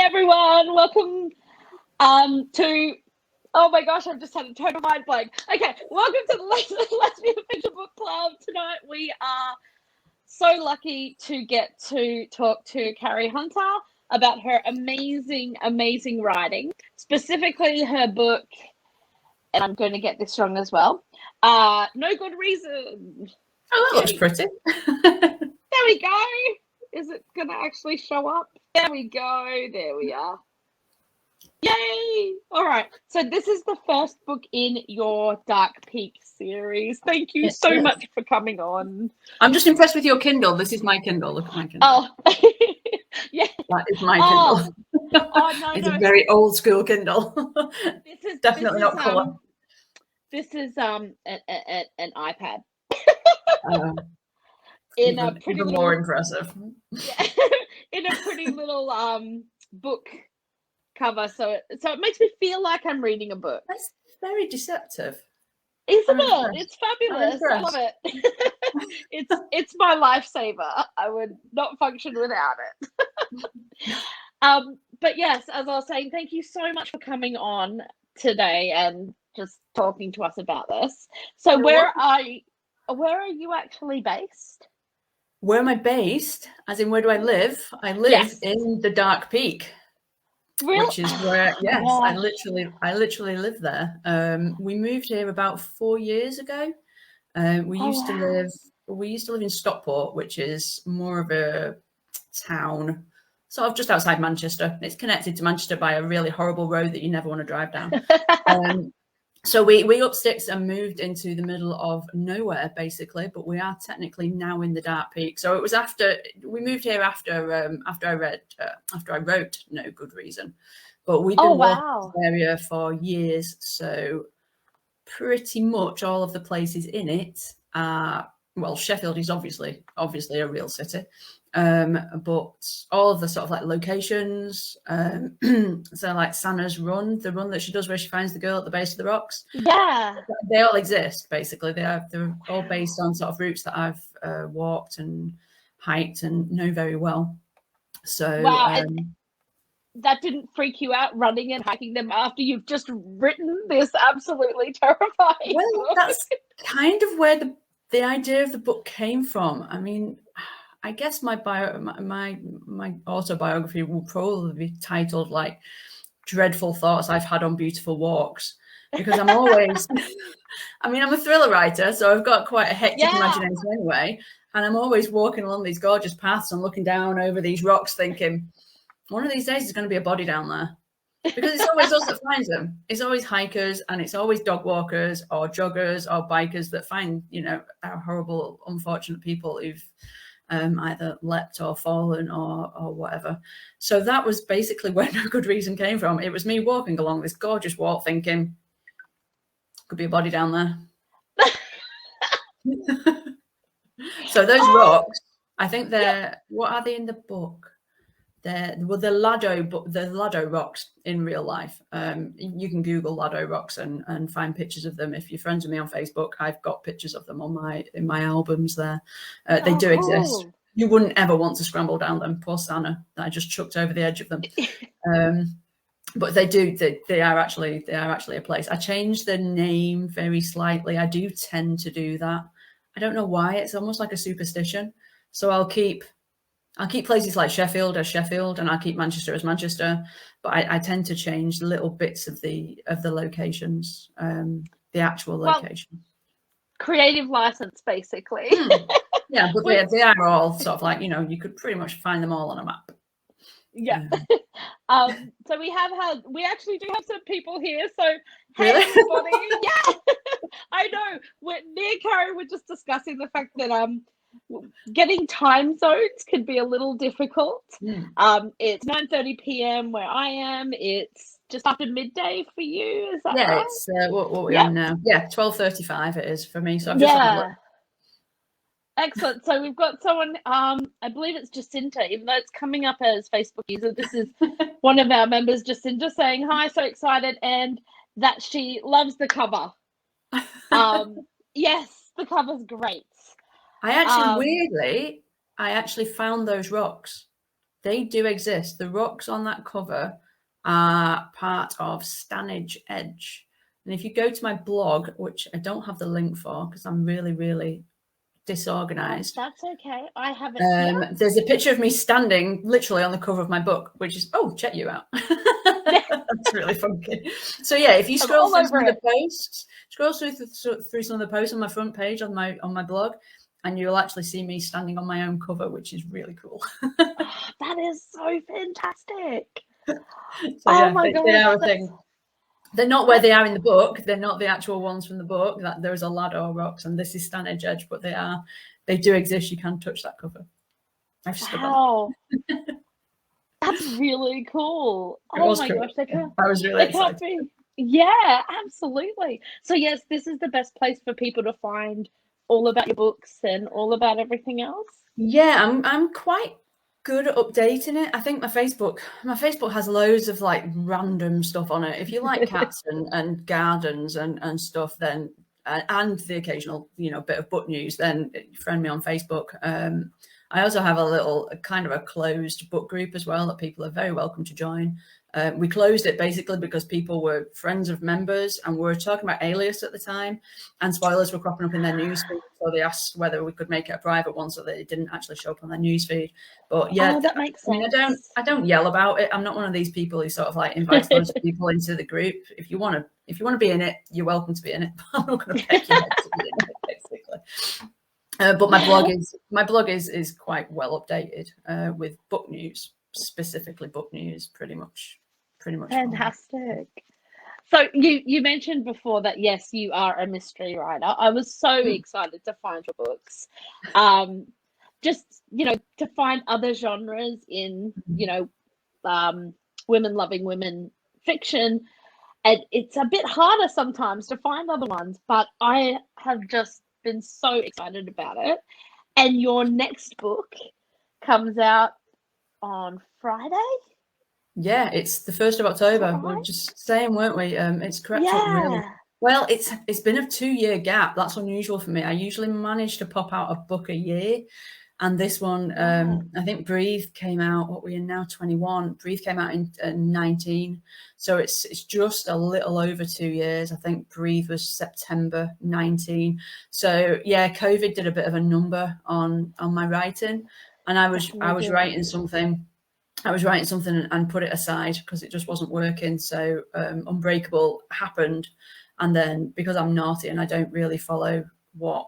everyone, welcome to, oh my gosh, I've just had a total mind blank. Okay, welcome to the Lesbian Fiction Book Club. Tonight we are so lucky to get to talk to Cari Hunter about her amazing writing, specifically her book, and I'm going to get this wrong as well, No Good Reason. Oh, that looks pretty. There we go. Is it going to actually show up? There we go. There we are. Yay! All right. So this is the first book in your Dark Peak series. Thank you so much for coming on. I'm just impressed with your Kindle. This is my Kindle. Look at my Kindle. Oh, yeah. That is my Kindle. No, it's a very old school Kindle. This is definitely not colour. This is an iPad. In a pretty even more impressive. Yeah, in a pretty little book cover, so it makes me feel like I'm reading a book. That's very deceptive, isn't it? It's fabulous. I love it. it's my lifesaver. I would not function without it. But yes, as I was saying, thank you so much for coming on today and just talking to us about this. So where are you actually based? Where am I based? As in, where do I live? I live in the Dark Peak, which is where I literally live there. We moved here about 4 years ago. We used to live in Stockport, which is more of a town, sort of just outside Manchester. It's connected to Manchester by a really horrible road that you never want to drive down. So we up sticks and moved into the middle of nowhere, basically, but we are technically now in the Dark Peak. So it was after we moved here after I wrote No Good Reason, but we've been working in this area for years. So pretty much all of the places in it are, well, Sheffield is obviously a real city. But all of the sort of like locations, so like Sanna's run, the run that she does where she finds the girl at the base of the rocks. Yeah. They all exist, basically. They're all based on sort of routes that I've walked and hiked and know very well. So that didn't freak you out, running and hiking them after you've just written this absolutely terrifying book? That's kind of where the idea of the book came from. I mean, I guess my autobiography will probably be titled like Dreadful Thoughts I've Had on Beautiful Walks, because I'm always, I'm a thriller writer, so I've got quite a hectic imagination anyway. And I'm always walking along these gorgeous paths and looking down over these rocks thinking, one of these days there's going to be a body down there. Because it's always us that finds them. It's always hikers, and it's always dog walkers or joggers or bikers that find, our horrible, unfortunate people who've either leapt or fallen or whatever. So that was basically where No Good Reason came from. It was me walking along this gorgeous walk thinking, could be a body down there. So those rocks, I think what are they in the book? The Lado rocks in real life. You can Google Lado rocks and find pictures of them. If you're friends with me on Facebook, I've got pictures of them in my albums there. They do exist. You wouldn't ever want to scramble down them. Poor Sanna, I just chucked over the edge of them. But they do. They are actually a place. I changed the name very slightly. I do tend to do that. I don't know why. It's almost like a superstition. So I'll keep places like Sheffield as Sheffield, and I'll keep Manchester as Manchester. But I tend to change little bits of the locations, the actual location. Creative license, basically. Yeah, but they are all sort of like, you could pretty much find them all on a map. Yeah. So we actually do have some people here. So hey, really? Everybody. Yeah. I know. Me and Cari were just discussing the fact that getting time zones can be a little difficult. It's 9:30 p.m. where I am. It's just after midday for you. Is that right? It's what we're on now. Yeah, 12:35 it is for me. So I'm just having a look. Excellent. So we've got someone, I believe it's Jacinta, even though it's coming up as Facebook user. This is one of our members, Jacinta, saying, hi, so excited, and that she loves the cover. Yes, the cover's great. I actually, weirdly, found those rocks. They do exist. The rocks on that cover are part of Stanage Edge. And if you go to my blog, which I don't have the link for because I'm really, really disorganized. That's okay. I have it here. There's a picture of me standing literally on the cover of my book, which is, check you out. That's really funky. So yeah, if you scroll through some of the posts, scroll through some of the posts on my front page on my blog, and you'll actually see me standing on my own cover, which is really cool. That is so fantastic. So, my God, they are a thing. They're not where they are in the book. They're not the actual ones from the book. That there's a ladder rocks, and this is Stanage Edge, but they do exist. You can touch that cover. Wow. That's really cool. Oh my gosh, I was really excited. Yeah, absolutely. So yes, this is the best place for people to find all about your books and all about everything else. Yeah, I'm quite good at updating it. I think my Facebook has loads of like random stuff on it. If you like cats and gardens and stuff, then and the occasional bit of book news, then friend me on Facebook. I also have a kind of a closed book group as well that people are very welcome to join. We closed it basically because people were friends of members and we were talking about Alias at the time, and spoilers were cropping up in their newsfeed. So they asked whether we could make it a private one so that it didn't actually show up on their newsfeed. But yeah, that makes sense. I mean, I don't yell about it. I'm not one of these people who sort of like invites loads of people into the group. If you want to be in it, you're welcome to be in it. But I'm not going to beg you not to be in it, basically. But my blog is quite well updated with book news, specifically book news, pretty much. Fantastic. So you mentioned before that yes, you are a mystery writer. I was so excited to find your books, just to find other genres in women loving women fiction, and it's a bit harder sometimes to find other ones. But I have just been so excited about it, and your next book comes out on Friday. Yeah, it's the 1st of October. Right? We were just saying, weren't we? It's crept up really. Well, it's been a 2-year gap. That's unusual for me. I usually manage to pop out a book a year. And this one, I think Breathe came out, what we are now 21. Breathe came out in 19. So it's just a little over 2 years. I think Breathe was September 19. So yeah, COVID did a bit of a number on my writing. And I was writing something. And put it aside because it just wasn't working. So Unbreakable happened. And then because I'm naughty and I don't really follow what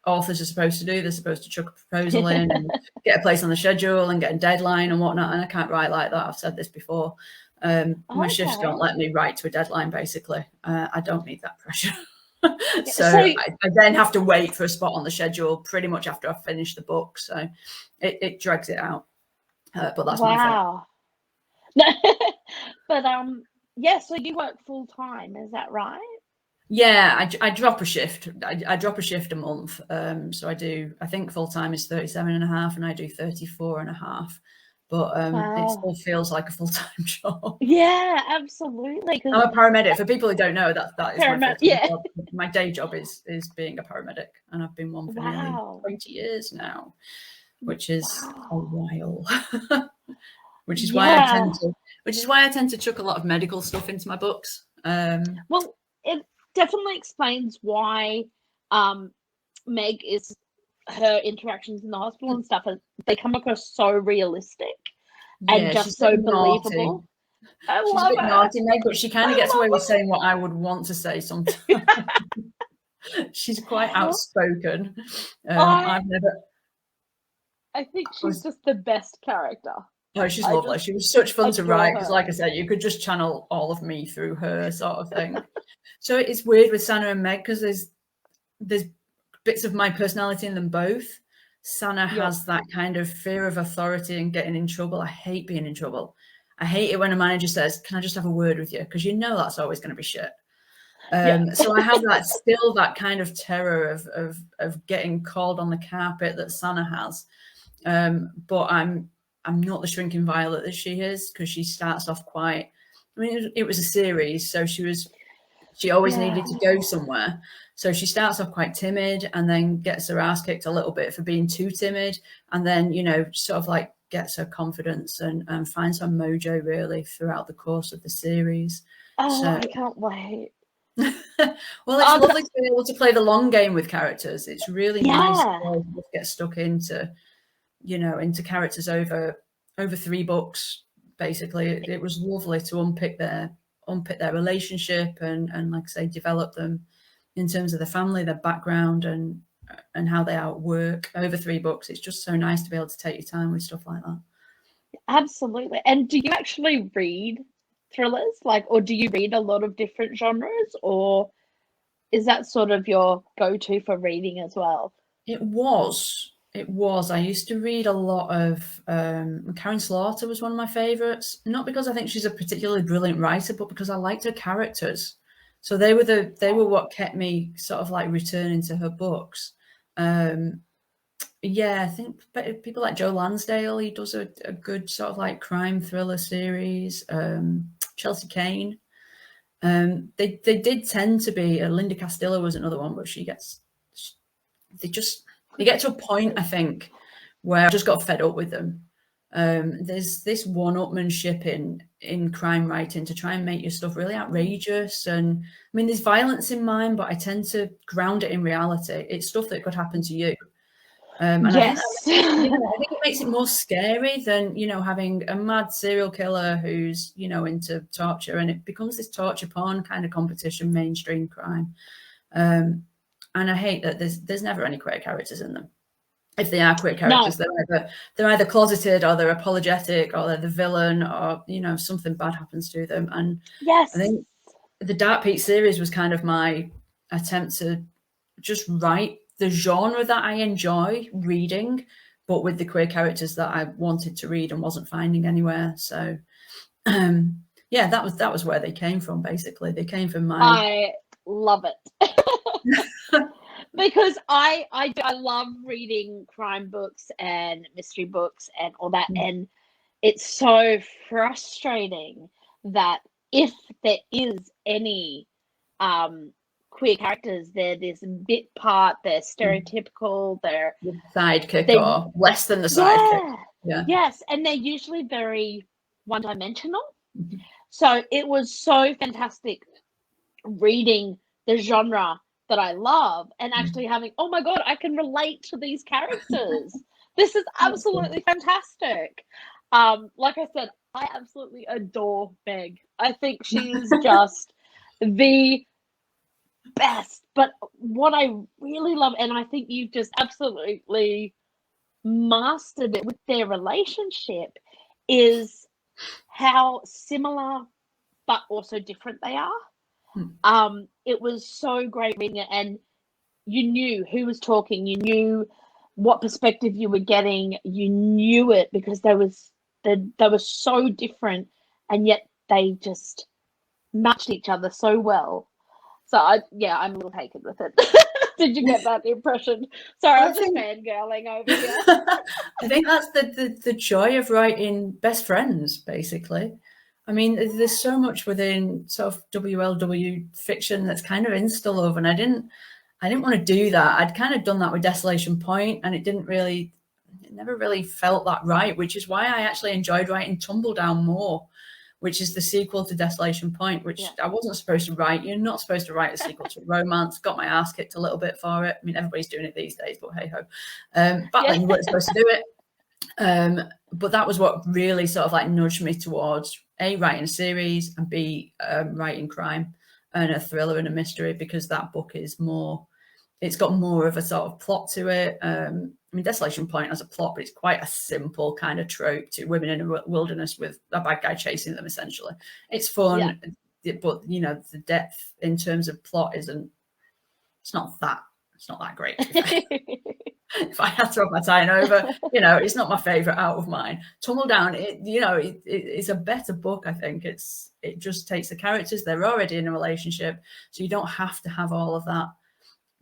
authors are supposed to do, they're supposed to chuck a proposal in and get a place on the schedule and get a deadline and whatnot. And I can't write like that. I've said this before. My shifts don't let me write to a deadline, basically. I don't need that pressure. So I then have to wait for a spot on the schedule pretty much after I've finished the book. So it drags it out. But that's my fault. But so you work full time, is that right? Yeah, I drop a shift. I drop a shift a month. So I think full time is 37.5 and I do 34.5. But it still feels like a full-time job. Yeah, absolutely. I'm a paramedic. For people who don't know, that is my full-time job. My day job is being a paramedic, and I've been one for nearly 20 years now, which is a while. which is why I tend to chuck a lot of medical stuff into my books. Well, it definitely explains why Meg is her interactions in the hospital and stuff, they come across so realistic and just so believable. I love it. Naughty, Meg, but she kind of gets away with saying what I would want to say sometimes. She's quite outspoken. I think she's just the best character. Oh, she's lovely. She was such fun to write because, like I said, you could just channel all of me through her sort of thing. So it's weird with Sana and Meg because there's bits of my personality in them both. Sana has that kind of fear of authority and getting in trouble. I hate being in trouble. I hate it when a manager says, "Can I just have a word with you?" Because you know that's always going to be shit. So I have that kind of terror of getting called on the carpet that Sana has. But I'm not the shrinking violet that she is, because she starts off quite. I mean, it was a series, so she always needed to go somewhere. So she starts off quite timid and then gets her ass kicked a little bit for being too timid. And then, sort of like gets her confidence and finds her mojo really throughout the course of the series. Oh, I can't wait. Well, it's lovely to be able to play the long game with characters. It's really nice to get stuck into, you know, into characters over 3 books. Basically, it was lovely to unpick their relationship and like I say, develop them in terms of the family, their background, and how they outwork over 3 books. It's just so nice to be able to take your time with stuff like that. Absolutely. And do you actually read thrillers, like, or do you read a lot of different genres, or is that sort of your go-to for reading as well? It was. I used to read a lot of Karen Slaughter was one of my favourites. Not because I think she's a particularly brilliant writer, but because I liked her characters. So they were what kept me sort of like returning to her books. Yeah, I think people like Joe Lansdale, he does a good sort of like crime thriller series. Chelsea Kane. They did tend to be. Linda Castillo was another one, but they get to a point, I think, where I just got fed up with them. There's this one-upmanship in crime writing to try and make your stuff really outrageous. And I mean, there's violence in mine, but I tend to ground it in reality. It's stuff that could happen to you. And yes. I think it makes it more scary than, you know, having a mad serial killer who's, you know, into torture, and it becomes this torture porn kind of competition, mainstream crime. And I hate that there's never any queer characters in them. If they are queer characters, no. they're either closeted, or they're apologetic, or they're the villain, or, you know, something bad happens to them. And yes, I think the Dark Peak series was kind of my attempt to just write the genre that I enjoy reading, but with the queer characters that I wanted to read and wasn't finding anywhere. So yeah, that was where they came from. Basically, they came from my. I love it. Because I love reading crime books and mystery books and all that, and it's so frustrating that if there is any queer characters, they're this bit part, they're stereotypical, they're the sidekick or less than the sidekick. Yeah. Yes, and they're usually very one-dimensional. So it was so fantastic reading the genre that I love and actually having, oh my God, I can relate to these characters. This is absolutely fantastic. Like I said, I absolutely adore Meg. I think she is just the best. But what I really love, and I think you've just absolutely mastered it with their relationship, is how similar but also different they are. It was so great reading it, and you knew who was talking, you knew what perspective you were getting, you knew it because they were so different, and yet they just matched each other so well. So I'm a little taken with it. Did you get that impression? Sorry, I'm just fangirling over here. I think that's the joy of writing best friends, basically. I mean, there's so much within sort of WLW fiction that's kind of insta-love, and I didn't want to do that. I'd kind of done that with Desolation Point, and it never really felt that right, which is why I actually enjoyed writing Tumbledown more, which is the sequel to Desolation Point, which I wasn't supposed to write. You're not supposed to write a sequel to romance. Got my ass kicked a little bit for it. I mean, everybody's doing it these days, but hey ho. Back then you weren't supposed to do it. But that was what really sort of like nudged me towards A, writing a series, and B, writing crime and a thriller and a mystery, because that book is more, it's got more of a sort of plot to it. I mean, Desolation Point has a plot, but it's quite a simple kind of trope to women in a wilderness with a bad guy chasing them, essentially. It's fun, but, you know, the depth in terms of plot it's not that great. If I had to have my time over, you know, it's not my favourite out of mine. Tumbledown, it's a better book, I think. It just takes the characters, they're already in a relationship, so you don't have to have all of that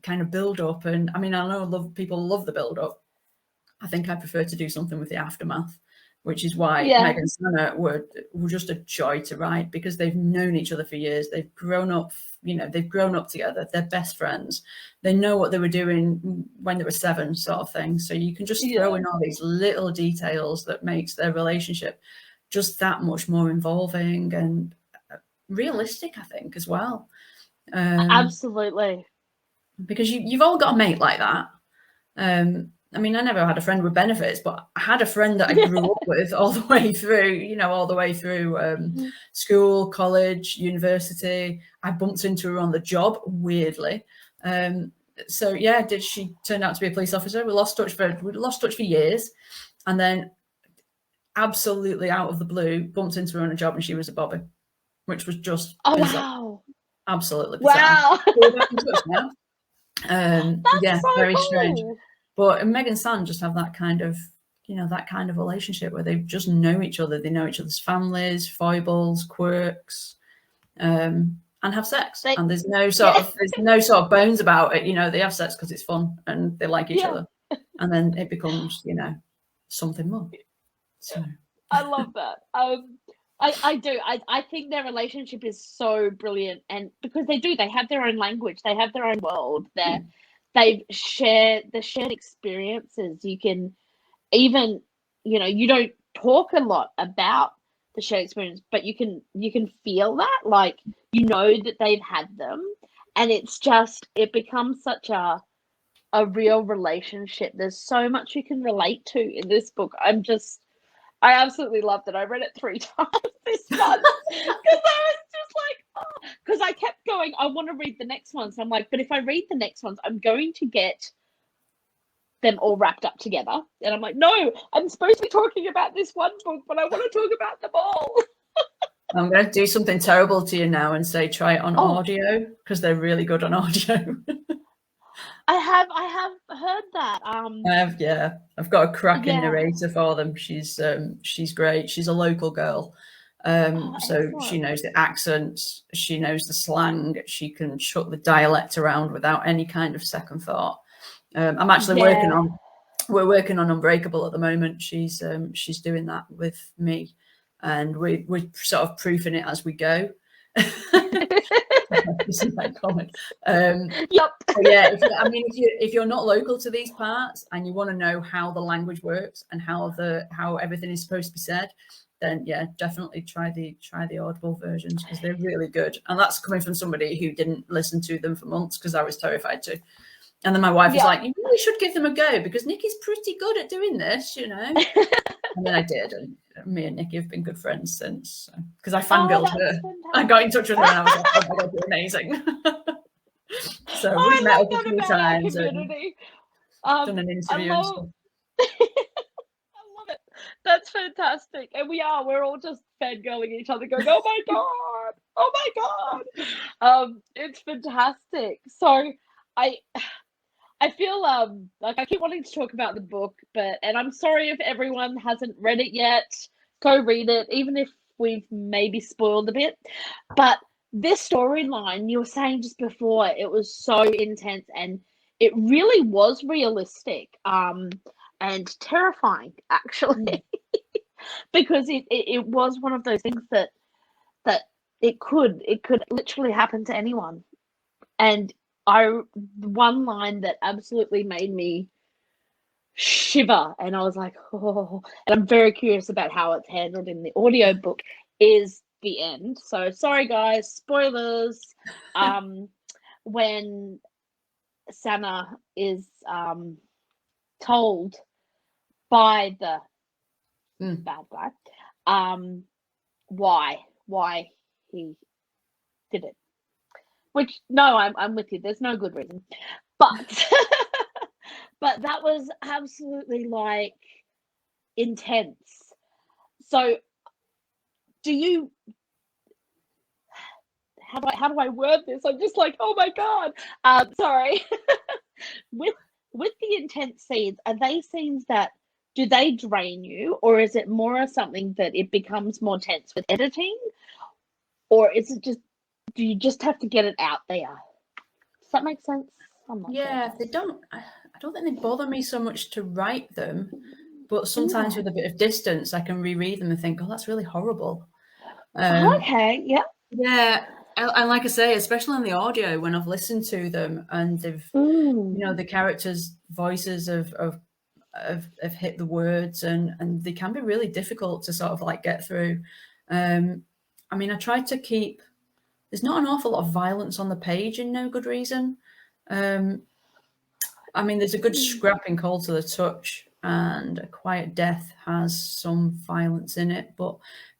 kind of build up. And I mean, I know people love the build up. I think I prefer to do something with the aftermath. which is why Meg and Sana were just a joy to write, because they've known each other for years. They've grown up, they've grown up together. They're best friends. They know what they were doing when they were 7, sort of thing. So you can just throw in all these little details that makes their relationship just that much more involving and realistic, I think, as well. Absolutely. Because you've all got a mate like that. I mean, I never had a friend with benefits, but I had a friend that I grew up with all the way through, school, college, university. I bumped into her on the job, weirdly. So yeah, she turned out to be a police officer. We lost touch for years, and then absolutely out of the blue, bumped into her on a job, and she was a bobby, which was just bizarre. Wow, absolutely bizarre. Wow. Yeah, so very cool. strange. But Meg and Sam just have that kind of, relationship where they just know each other. They know each other's families, foibles, quirks, and have sex. And there's no sort of bones about it. They have sex because it's fun and they like each other. And then it becomes, something more. So I love that. I do. I think their relationship is so brilliant, and because they have their own language, they have their own world. They've shared experiences. You can even, you don't talk a lot about the shared experience, but you can feel that, like, that they've had them, and it becomes such a real relationship. There's so much you can relate to in this book. I absolutely loved it. I read it 3 times this month because I was just like, because I kept going, I want to read the next one. So I'm like, but if I read the next ones, I'm going to get them all wrapped up together. And I'm like, no, I'm supposed to be talking about this one book, but I want to talk about them all. I'm going to do something terrible to you now and say try it on audio, because they're really good on audio. I have heard that. I've got a cracking narrator for them. She's great. She's a local girl. So excellent. She knows the accents, she knows the slang, she can chuck the dialect around without any kind of second thought. I'm actually we're working on Unbreakable at the moment. She's doing that with me, and we're sort of proofing it as we go. Isn't that common? Yep. If you're not local to these parts and you want to know how the language works and how everything is supposed to be said, then definitely try the Audible versions, because they're really good. And that's coming from somebody who didn't listen to them for months because I was terrified to. And then my wife was like, "You really should give them a go, because Nikki's pretty good at doing this, And then I did, and me and Nikki have been good friends since, because I fangirled her. Fantastic. I got in touch with her and I was like, "Oh my God, you're amazing." So we've met up a few times and done an interview. I love it. That's fantastic. And we're all just fangirling each other, going, "Oh my God, oh my God." It's fantastic. So I feel like I keep wanting to talk about the book, and I'm sorry if everyone hasn't read it yet. Go read it, even if we've maybe spoiled a bit. But this storyline, you were saying just before, it was so intense, and it really was realistic, and terrifying, actually, because it was one of those things that it could literally happen to anyone. And one line that absolutely made me shiver, and I was like, oh, and I'm very curious about how it's handled in the audiobook, is the end. So sorry guys, spoilers. When Sana is told by the bad guy why he did it. Which, no, I'm with you. There's no good reason. But but that was absolutely, like, intense. So how do I word this? I'm just like, oh my God. Sorry. With the intense scenes, are they scenes that, do they drain you, or is it more something that it becomes more tense with editing? Or is it just, do you just have to get it out there? Does that make sense? They don't. I don't think they bother me so much to write them, but sometimes with a bit of distance, I can reread them and think, oh, that's really horrible. Okay, yeah. Yeah, and like I say, especially on the audio, when I've listened to them and they've, the characters' voices have hit the words, and they can be really difficult to sort of like get through. I mean, I tried to keep. There's not an awful lot of violence on the page in No Good Reason. I mean, there's a good scrap in Cold to the Touch, and A Quiet Death has some violence in it, but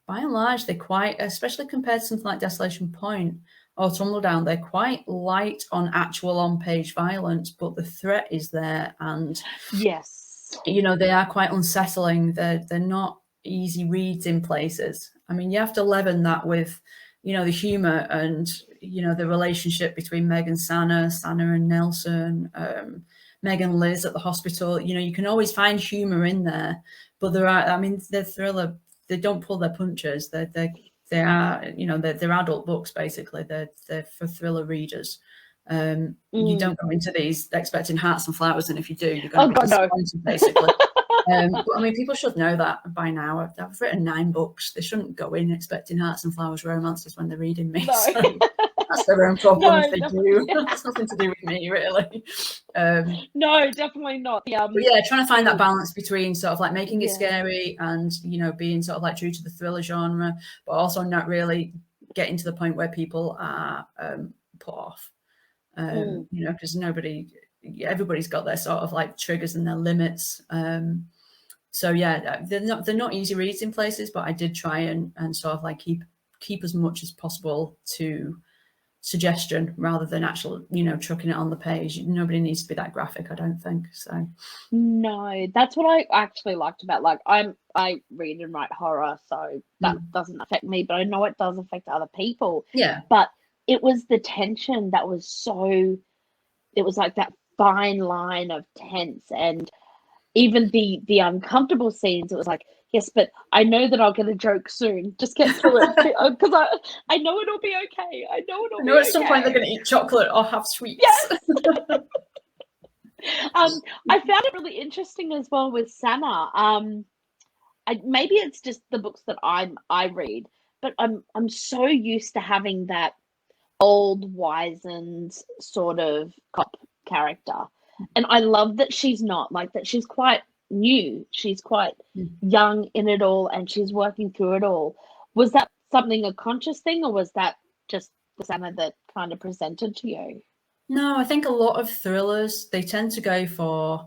by and large, they're quite, especially compared to something like Desolation Point or Tumbledown, they're quite light on actual on-page violence, but the threat is there, and yes, they are quite unsettling. They're not easy reads in places. I mean, you have to leaven that with, the humour and, the relationship between Meg and Sana and Nelson, Meg and Liz at the hospital. You can always find humour in there, but they're thriller. They don't pull their punches. They are, they're adult books basically. They're for thriller readers. You don't go into these expecting hearts and flowers, and if you do, you're going to be disappointed, basically. But I mean, people should know that by now. I've written 9 books. They shouldn't go in expecting hearts and flowers romances when they're reading me. No. So that's their own problem if they do. It's nothing to do with me, really. No, definitely not. But yeah, trying to find that balance between sort of like making it scary and, being sort of like true to the thriller genre, but also not really getting to the point where people are put off. Because everybody's got their sort of like triggers and their limits. So yeah, they're not easy reads in places, but I did try and sort of like keep as much as possible to suggestion rather than actual, chucking it on the page. Nobody needs to be that graphic, I don't think. So no, that's what I actually liked about, like, I read and write horror, so that doesn't affect me, but I know it does affect other people. Yeah. But it was the tension that was it was like that fine line of tense, and even the uncomfortable scenes, it was like, yes, but I know that I'll get a joke soon. Just get through it, because I know it'll be okay. I know at some point they're going to eat chocolate or have sweets. Yes. I found it really interesting as well with Sana. Maybe it's just the books that I read, but I'm so used to having that old wizened sort of cop character, and I love that she's not like that. She's quite new. She's quite young in it all, and she's working through it all. Was that something a conscious thing, or was that just the Sana that kind of presented to you? No, I think a lot of thrillers, they tend to go for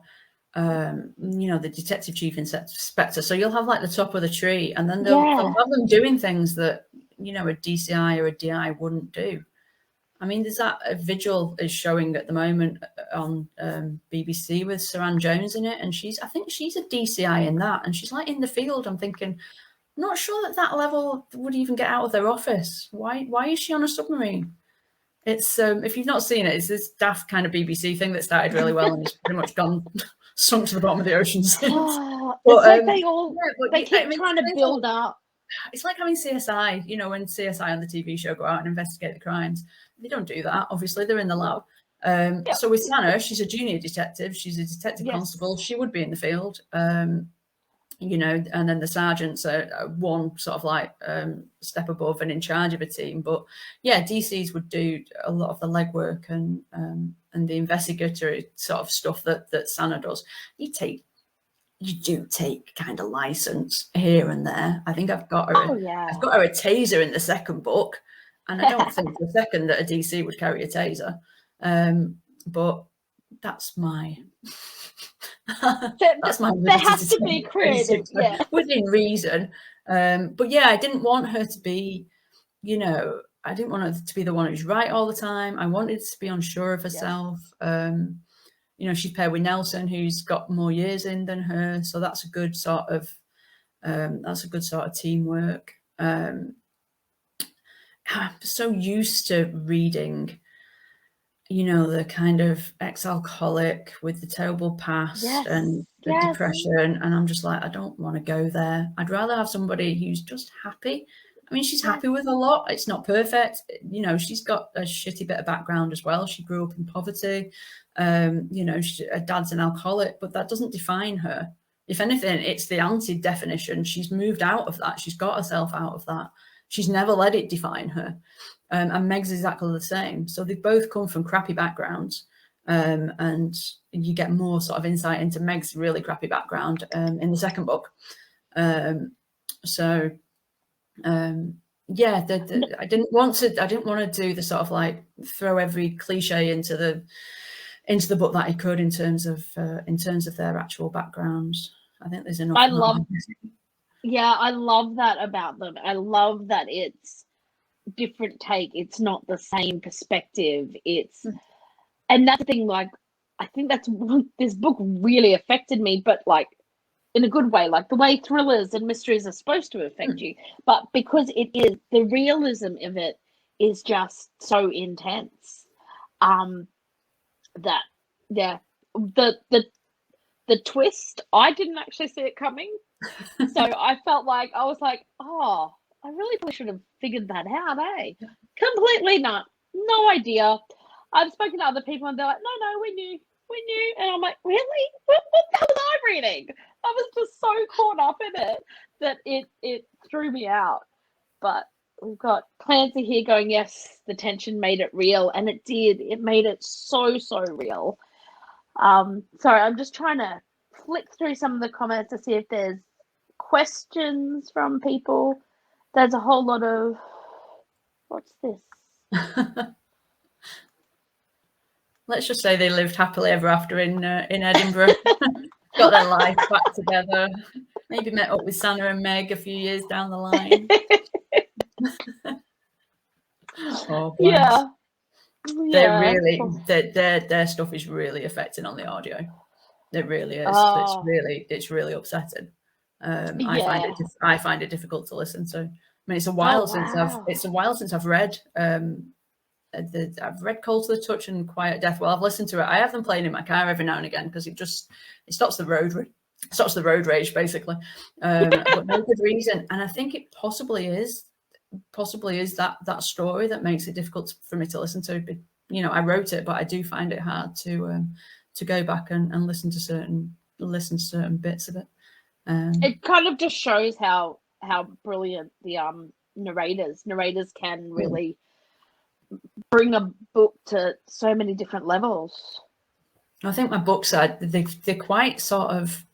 the detective chief inspector. So you'll have like the top of the tree, and then they'll have them doing things that a DCI or a DI wouldn't do. I mean, there's that Vigil is showing at the moment on BBC with Saran Jones in it, and I think she's a DCI in that, and she's like in the field. I'm thinking, I'm not sure that level would even get out of their office. Why is she on a submarine? It's if you've not seen it, it's this daft kind of BBC thing that started really well and it's pretty much gone sunk to the bottom of the ocean since. It's like they keep trying to build up. It's like having CSI, when CSI on the TV show go out and investigate the crimes. They don't do that. Obviously, they're in the lab. So with Sana, she's a junior detective. She's a detective constable. She would be in the field, and then the sergeants are one sort of like step above and in charge of a team. But yeah, DCs would do a lot of the legwork and the investigatory sort of stuff that Sana does. You do take kind of license here and there. I think I've got her a taser in the second book, and I don't think for a second that a DC would carry a taser. But that's my there has to be creative, within reason. But yeah, I didn't want her to be, I didn't want her to be the one who's right all the time. I wanted to be unsure of herself. She's paired with Nelson, who's got more years in than her, so that's a good sort of teamwork. I'm so used to reading, the kind of ex-alcoholic with the terrible past and the depression, and I'm just like, I don't want to go there. I'd rather have somebody who's just happy. I mean, she's happy with a lot. It's not perfect. She's got a shitty bit of background as well. She grew up in poverty. Her dad's an alcoholic, but that doesn't define her. If anything, it's the anti-definition. She's moved out of that. She's got herself out of that. She's never let it define her. And Meg's exactly the same. So they both come from crappy backgrounds. And you get more sort of insight into Meg's really crappy background in the second book. Yeah, I didn't want to do the sort of like throw every cliche into the book that I could in terms of their actual backgrounds. I think there's enough. I love that about them. I love that it's different take. It's not the same perspective. And that's the thing, like, I think that's this book really affected me, but like in a good way, like the way thrillers and mysteries are supposed to affect you. But because it is, the realism of it is just so intense. That, yeah, the twist, I didn't actually see it coming. So I felt like, I was like, oh, I really probably should have figured that out, eh? Completely not. No idea. I've spoken to other people and they're like, no, we knew. And I'm like, really? What the hell was I reading? I was just so caught up in it that it threw me out. But we've got Clancy here going, yes, the tension made it real. And it did. It made it so, so real. Sorry, I'm just trying to flick through some of the comments to see if there's questions from people. There's a whole lot of, what's this? Let's just say they lived happily ever after in Edinburgh. Got their life back together. Maybe met up with Santa and Meg a few years down the line. Oh, yeah. They're really their stuff is really affecting on the audio. It really is. Oh. It's really upsetting. I find it difficult to listen to. I mean, it's a while since I've read. I've read Cold to the Touch and Quiet Death. Well, I've listened to it. I have them playing in my car every now and again because it stops the road rage basically. But no good reason. And I think it possibly is that story that makes it difficult for me to listen to. But, you know, I wrote it, but I do find it hard to go back and listen to certain bits of it. It kind of just shows how brilliant the narrators can really bring a book to so many different levels. I think my books are they're quite sort of,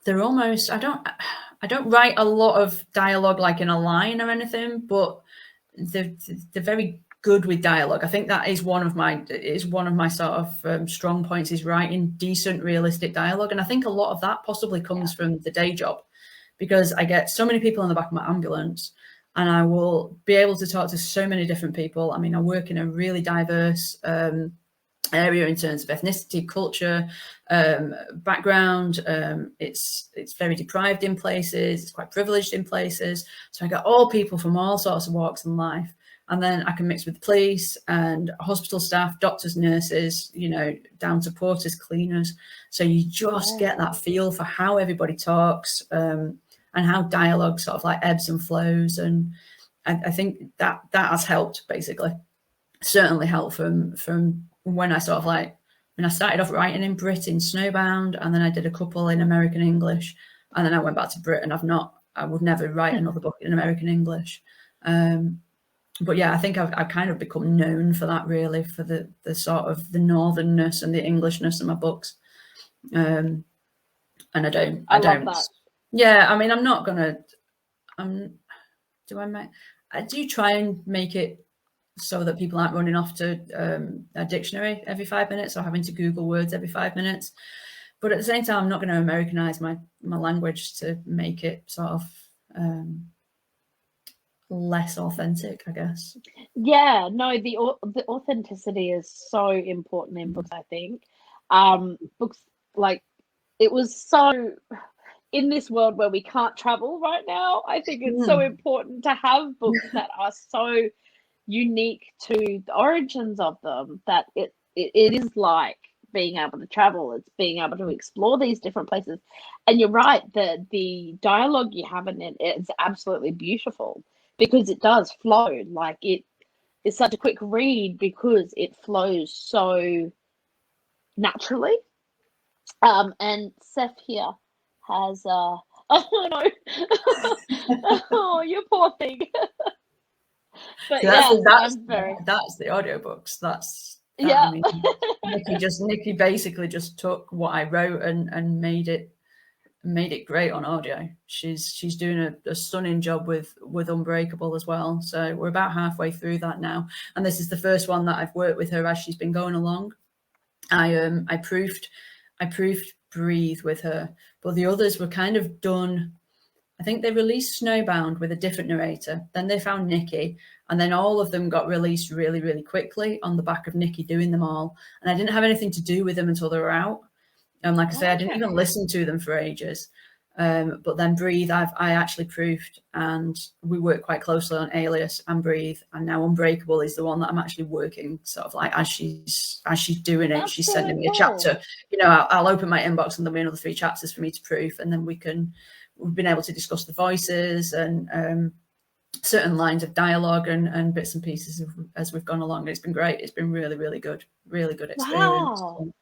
they're almost, I don't write a lot of dialogue like in a line or anything, but they're very good with dialogue. I think that is one of my sort of strong points, is writing decent, realistic dialogue. And I think a lot of that possibly comes from the day job, because I get so many people in the back of my ambulance and I will be able to talk to so many different people. I mean, I work in a really diverse area in terms of ethnicity, culture, background. It's very deprived in places, it's quite privileged in places. So I get all people from all sorts of walks in life. And then I can mix with the police and hospital staff, doctors, nurses, you know, down to porters, cleaners. So you just get that feel for how everybody talks, and how dialogue sort of like ebbs and flows. And I think that has helped, basically. Certainly helped from when I sort of like, when I started off writing in Brit in Snowbound, and then I did a couple in American English, and then I went back to Brit, and I would never write another book in American English. But yeah, I think I've kind of become known for that, really, for the sort of the northernness and the Englishness of my books. And I don't. Love that. Yeah, I mean, I do try and make it so that people aren't running off to a dictionary every 5 minutes or having to Google words every 5 minutes. But at the same time, I'm not going to Americanize my language to make it sort of less authentic, I guess. Yeah, no, the authenticity is so important in books, I think. Books, like, it was so, in this world where we can't travel right now, I think it's so important to have books that are so unique to the origins of them, that it is like being able to travel, it's being able to explore these different places. And you're right, the dialogue you have in it is absolutely beautiful, because it does flow. Like, it is such a quick read because it flows so naturally. And Seth here has oh no. Oh, you poor thing. But that's yes, the audiobooks. That's that. yeah. I mean, Nikki basically just took what I wrote and made it great on audio. She's doing a stunning job with Unbreakable as well. So we're about halfway through that now, and this is the first one that I've worked with her as she's been going along. I proofed Breathe with her, but the others were kind of done. I think they released Snowbound with a different narrator. Then they found Nikki, and then all of them got released really, really quickly on the back of Nikki doing them all. And I didn't have anything to do with them until they were out. And like I say, I didn't even listen to them for ages. But then Breathe, I actually proofed, and we work quite closely on Alias and Breathe. And now Unbreakable is the one that I'm actually working sort of like as she's doing it. That's she's really sending me a chapter. You know, I'll open my inbox and there'll be another 3 chapters for me to proof, and then we've been able to discuss the voices and certain lines of dialogue and bits and pieces as we've gone along. It's been great. It's been really, really good experience. Wow.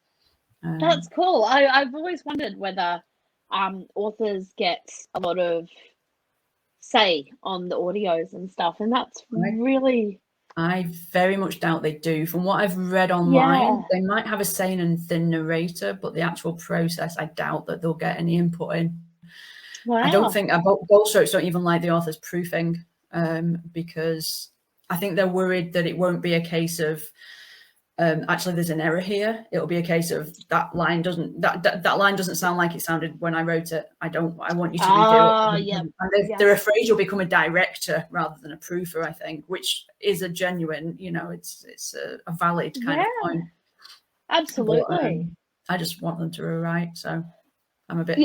That's cool. I've always wondered whether authors get a lot of say on the audios and stuff, and that's really... I very much doubt they do. From what I've read online, they might have a say in the narrator, but the actual process, I doubt that they'll get any input in. Wow. I don't think Bold Strokes don't even like the authors proofing because I think they're worried that it won't be a case of actually there's an error here. It'll be a case of that line doesn't sound like it sounded when I wrote it. I want you to redo it. Yeah. And they're afraid you'll become a director rather than a proofer, I think, which is a genuine, you know, it's a valid kind of point. Absolutely. But, I just want them to rewrite, so I'm a bit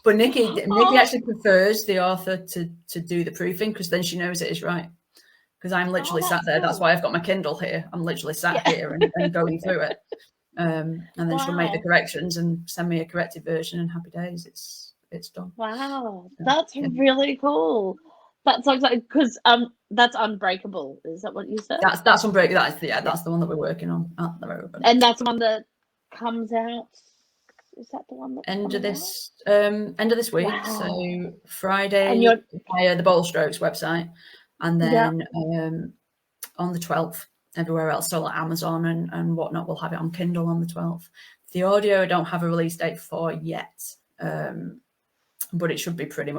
But Nikki actually prefers the author to do the proofing because then she knows it is right. Because I'm literally sat there. That's why I've got my Kindle here. I'm literally sat here and going through it. And then she'll make the corrections and send me a corrected version, and happy days. It's done. Wow, that's really cool. That's exciting because that's Unbreakable. Is that what you said? That's Unbreakable. That's the one that we're working on at the moment. And that's the one that comes out. Is that the one that end of this week? Wow. So Friday via the Bold Strokes website, and then on the 12th everywhere else. So like Amazon and whatnot will have it on Kindle on the 12th. The audio I don't have a release date for yet, but it should be pretty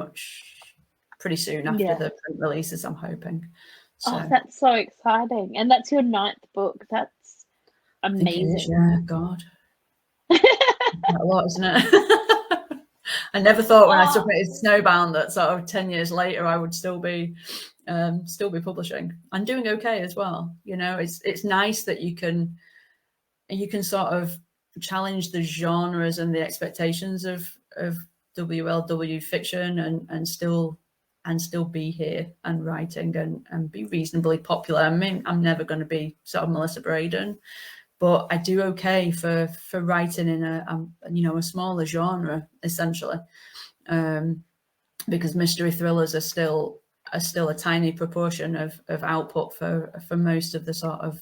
soon after the print releases, I'm hoping. So. Oh, that's so exciting. And that's your 9th book. That's amazing. Yeah, God. A lot, isn't it? I never thought when I submitted Snowbound that sort of 10 years later I would still be publishing and doing okay as well. You know, it's nice that you can sort of challenge the genres and the expectations of WLW fiction and still be here and writing and be reasonably popular. I mean, I'm never going to be sort of Melissa Braden, but I do okay for writing in a smaller genre essentially, because mystery thrillers are still a tiny proportion of output for most of the sort of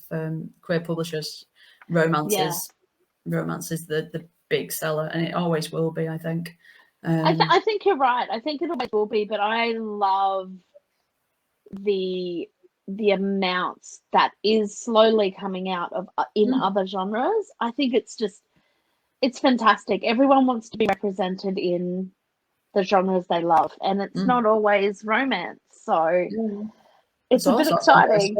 queer publishers. Romance is the big seller, and it always will be, I think. I think you're right. I think it always will be, but I love the amounts that is slowly coming out of in other genres. I think it's fantastic. Everyone wants to be represented in the genres they love, and it's not always romance. So it's a bit exciting.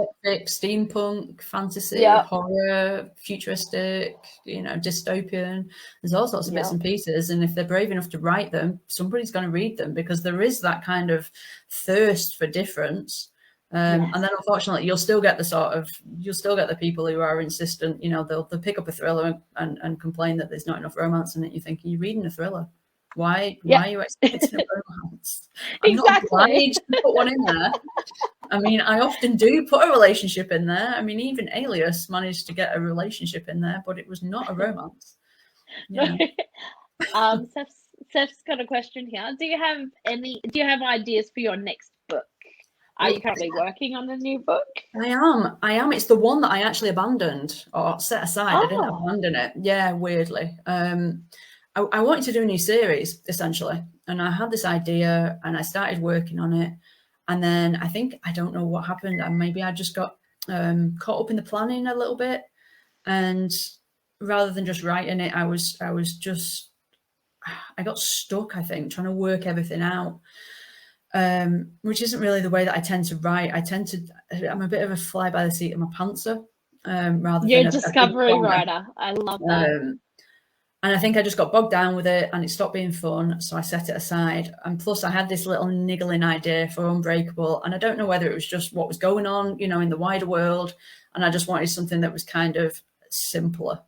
Steampunk, fantasy, horror, futuristic, dystopian. There's all sorts of bits and pieces, and if they're brave enough to write them, somebody's going to read them, because there is that kind of thirst for difference. And then unfortunately you'll still get the people who are insistent, they'll pick up a thriller and complain that there's not enough romance in it. You think, are you reading a thriller? Why are you expecting a romance? I'm not obliged to put one in there. I mean, I often do put a relationship in there. I mean, even Alias managed to get a relationship in there, but it was not a romance. Steph's got a question here. Do you have ideas for your next book? Are you currently working on a new book? I am. It's the one that I actually abandoned or set aside. I didn't Oh. abandon it. Yeah, weirdly. I wanted to do a new series, essentially. And I had this idea and I started working on it. And then I don't know what happened. And maybe I just got caught up in the planning a little bit. And rather than just writing it, I got stuck, I think, trying to work everything out. Which isn't really the way that I tend to write. I'm a bit of a fly by the seat of my pantser, rather You're than a discovery writer. I love that. And I think I just got bogged down with it and it stopped being fun. So I set it aside. And plus I had this little niggling idea for Unbreakable. And I don't know whether it was just what was going on, in the wider world. And I just wanted something that was kind of simpler.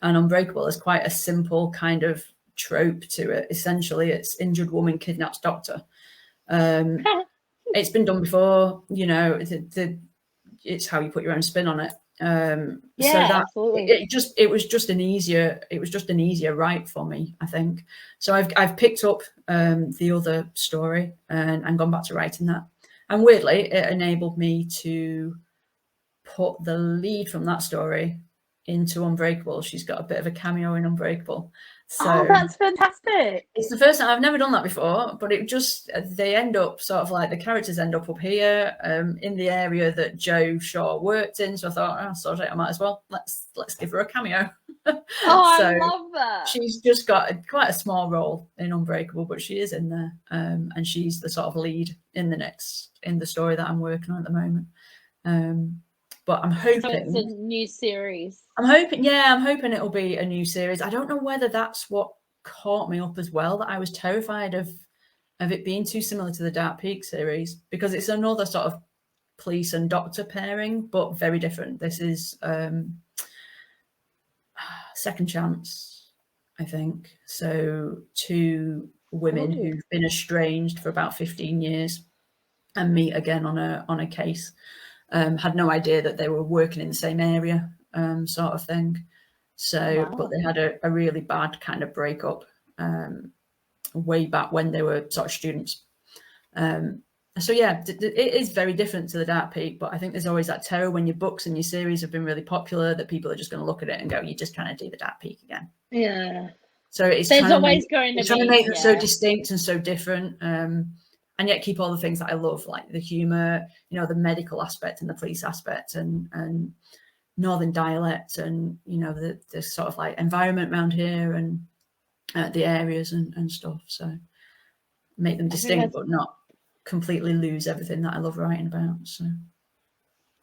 And Unbreakable is quite a simple kind of trope to it. Essentially, it's injured woman kidnaps doctor. It's been done before, it's how you put your own spin on it. Absolutely. It was just an easier write for me, I think. So I've picked up the other story and gone back to writing that. And weirdly, it enabled me to put the lead from that story into Unbreakable. She's got a bit of a cameo in Unbreakable. So that's fantastic. It's the first time. I've never done that before, but they end up sort of like the characters end up here in the area that Joe Shaw worked in. So I thought, sort of, I might as well let's give her a cameo. I love that. She's just got quite a small role in Unbreakable, but she is in there, and she's the sort of lead in the story that I'm working on at the moment. But I'm hoping it's a new series. I'm hoping it'll be a new series. I don't know whether that's what caught me up as well, that I was terrified of it being too similar to the Dark Peak series, because it's another sort of police and doctor pairing, but very different. This is second chance, I think. So two women who've been estranged for about 15 years and meet again on a case. Had no idea that they were working in the same area, sort of thing. So, But they had a really bad kind of breakup way back when they were sort of students. So yeah, it is very different to the Dark Peak, but I think there's always that terror when your books and your series have been really popular that people are just going to look at it and go, "You're just trying to do the Dark Peak again." Yeah. So it's trying to make them so distinct and so different. And yet keep all the things that I love, like the humour, the medical aspect and the police aspect and northern dialect and, the sort of like environment around here and the areas and stuff. So make them distinct, but not completely lose everything that I love writing about. So.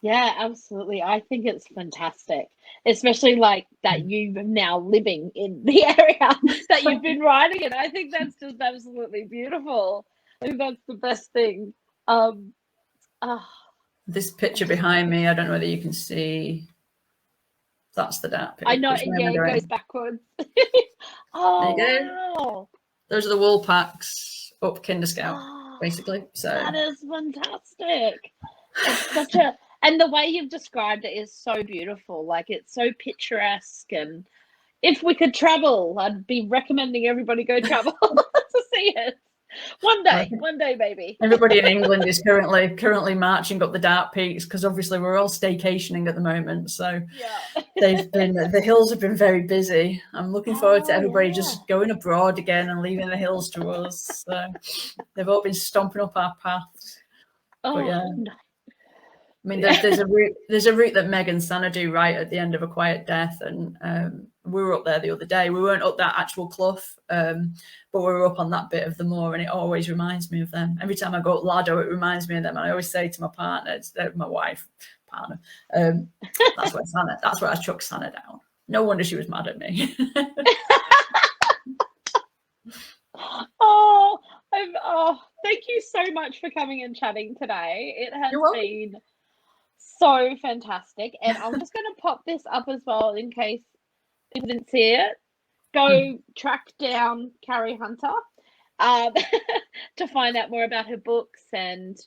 Yeah, absolutely. I think it's fantastic, especially like that you're now living in the area that you've been writing in. I think that's just absolutely beautiful. I think that's the best thing. This picture behind me, I don't know whether you can see. That's the Dark Peak. I know, it goes backwards. There you go. Wow. Those are the wool packs up Kinder Scout, basically. So that is fantastic. It's and the way you've described it is so beautiful. Like, it's so picturesque, and if we could travel, I'd be recommending everybody go travel to see it. One day, baby. Everybody in England is currently marching up the Dark Peaks because obviously we're all staycationing at the moment. So the hills have been very busy. I'm looking forward to everybody just going abroad again and leaving the hills to us. So they've all been stomping up our paths. Oh, no. I mean, there's a route that Meg and Sana do right at the end of A Quiet Death, and we were up there the other day. We weren't up that actual clough, but we were up on that bit of the moor, and it always reminds me of them. Every time I go up Lado, it reminds me of them. And I always say to my partner, my wife, that's where I chucked Sana down. No wonder she was mad at me. Thank you so much for coming and chatting today. It has been so fantastic, and I'm just going to pop this up as well in case people didn't see it. Go track down Cari Hunter to find out more about her books, and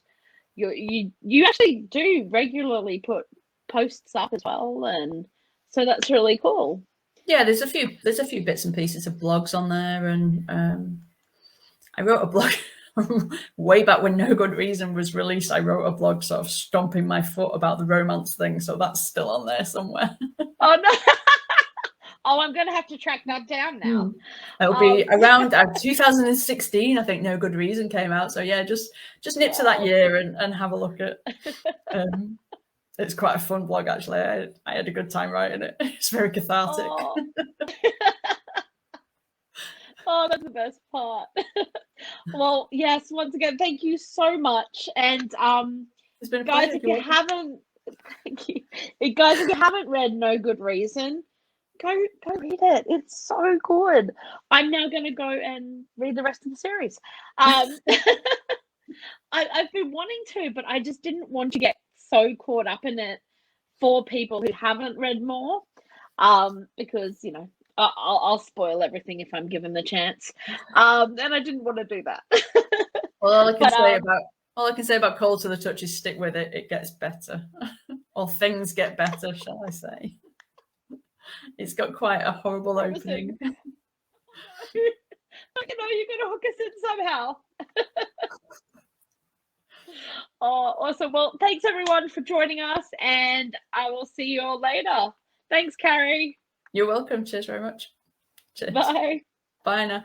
you actually do regularly put posts up as well, and so that's really cool. Yeah, there's a few bits and pieces of blogs on there, and I wrote a blog way back when No Good Reason was released, I wrote a blog sort of stomping my foot about the romance thing. So that's still on there somewhere. Oh, no. Oh, I'm going to have to track that down now. It'll be around 2016, I think No Good Reason came out. So yeah, just nip to that year and have a look at. It's quite a fun blog, actually. I had a good time writing it. It's very cathartic. Oh, oh, that's the best part. Well, yes, once again, thank you so much. And it's been a guys, pleasure. if you haven't, thank you. Guys, if you haven't read No Good Reason, go read it. It's so good. I'm now going to go and read the rest of the series. I've been wanting to, but I just didn't want to get so caught up in it for people who haven't read more, because, you know, I'll spoil everything if I'm given the chance, and I didn't want to do that. Well, all I can say about Cold to the Touch is stick with it. It gets better, or things get better, shall I say? It's got quite a horrible opening. I know you're going to hook us in somehow. Oh, awesome. Well, thanks everyone for joining us, and I will see you all later. Thanks, Cari. You're welcome. Cheers very much. Cheers. Bye. Bye now.